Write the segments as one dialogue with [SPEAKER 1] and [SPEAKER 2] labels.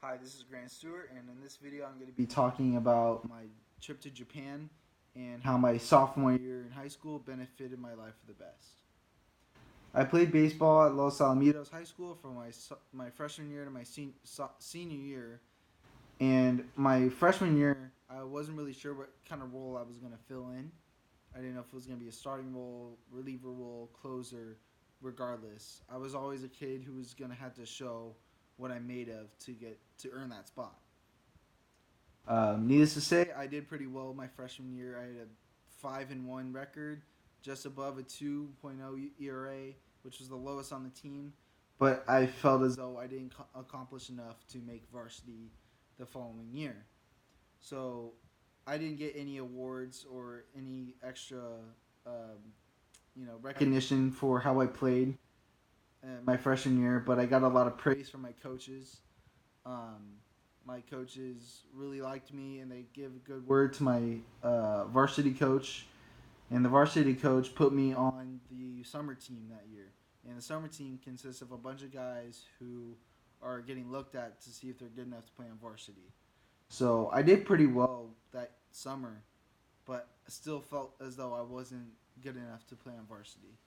[SPEAKER 1] Hi, this is Stuart, and in this video I'm going to be talking about my trip to Japan and how my sophomore year in high school benefited my life for the best. I played baseball at Los Alamitos High School from my freshman year to my senior year, and my freshman year I wasn't really sure what kind of role I was going to fill in. I didn't know if it was going to be a starting role, reliever role, closer. Regardless, I was always a kid who was going to have to show what I'm made of to earn that spot. Needless to say, I did pretty well my freshman year. I had a 5-1 record, just above a 2.0 ERA, which was the lowest on the team. But I felt as though I didn't accomplish enough to make varsity the following year. So I didn't get any awards or any extra, recognition for how I played my freshman year. But I got a lot of praise from my coaches. Um, my coaches really liked me, and they gave a good word to my varsity coach. And the varsity coach put me on the summer team that year. And the summer team consists of a bunch of guys who are getting looked at to see if they're good enough to play on varsity. So I did pretty well that summer, but I still felt as though I wasn't good enough to play on varsity.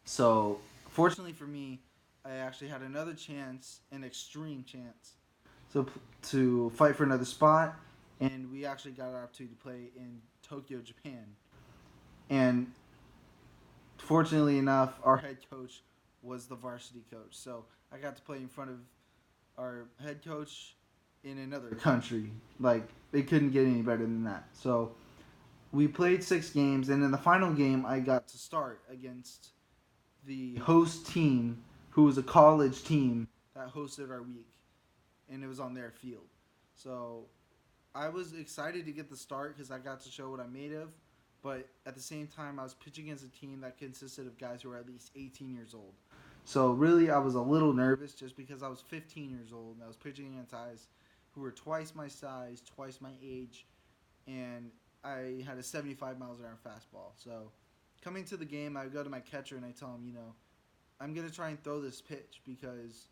[SPEAKER 1] So fortunately for me, I actually had another chance, an extreme chance, so to fight for another spot, and we actually got an opportunity to play in Tokyo, Japan. And fortunately enough, our head coach was the varsity coach, so I got to play in front of our head coach in another country. Like, they couldn't get any better than that. So we played 6 games, and in the final game, I got to start against the host team, who was a college team that hosted our week, and it was on their field. So I was excited to get the start because I got to show what I'm made of, but at the same time, I was pitching against a team that consisted of guys who were at least 18 years old. So really, I was a little nervous just because I was 15 years old and I was pitching against guys who were twice my size, twice my age, and I had a 75 miles an hour fastball. So coming to the game, I go to my catcher and I tell him, I'm going to try and throw this pitch because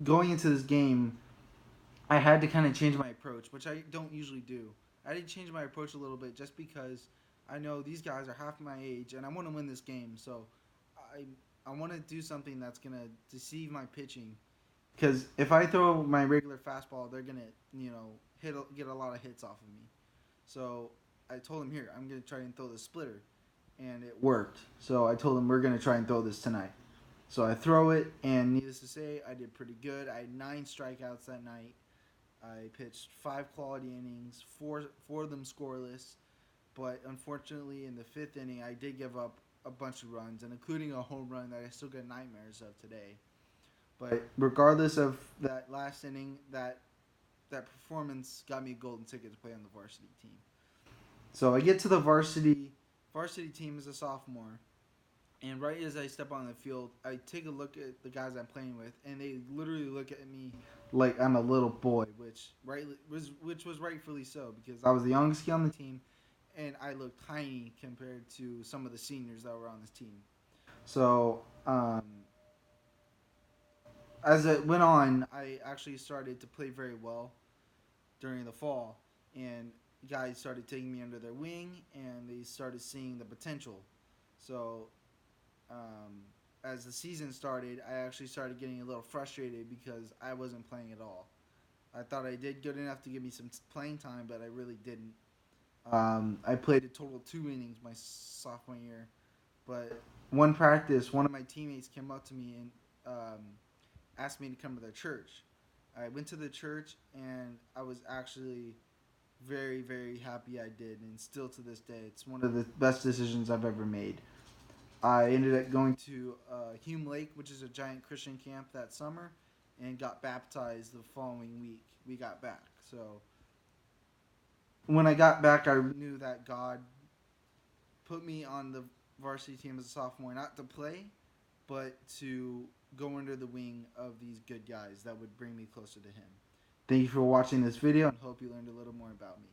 [SPEAKER 1] going into this game, I had to kind of change my approach, which I don't usually do. I did change my approach a little bit just because I know these guys are half my age and I want to win this game. So I I want to do something that's gonna deceive my pitching. Because if I throw my regular fastball, they're gonna get a lot of hits off of me. So I told him, here, I'm gonna try and throw the splitter, and it worked. So I told him, we're gonna try and throw this tonight. So I throw it, and needless to say, I did pretty good. I had 9 strikeouts that night. I pitched 5 quality innings, four of them scoreless. But unfortunately, in the fifth inning, I did give up a bunch of runs, and including a home run that I still get nightmares of today. But regardless of that last inning, that performance got me a golden ticket to play on the varsity team. So I get to the varsity team as a sophomore, and right as I step on the field, I take a look at the guys I'm playing with, and they literally look at me like I'm a little boy, which was rightfully so because I was the youngest kid on the team, and I looked tiny compared to some of the seniors that were on this team. So as it went on, I actually started to play very well during the fall, and guys started taking me under their wing, and they started seeing the potential. So as the season started, I actually started getting a little frustrated because I wasn't playing at all. I thought I did good enough to give me some playing time, but I really didn't. I played a total of 2 innings my sophomore year, but one practice, one of my teammates came up to me and asked me to come to their church. I went to the church, and I was actually very, very happy I did, and still to this day, it's one of the best decisions I've ever made. I ended up going to Hume Lake, which is a giant Christian camp that summer, and got baptized the following week. We got back. So when I got back, I knew that God put me on the varsity team as a sophomore, not to play, but to go under the wing of these good guys that would bring me closer to Him. Thank you for watching this video, and hope you learned a little more about me.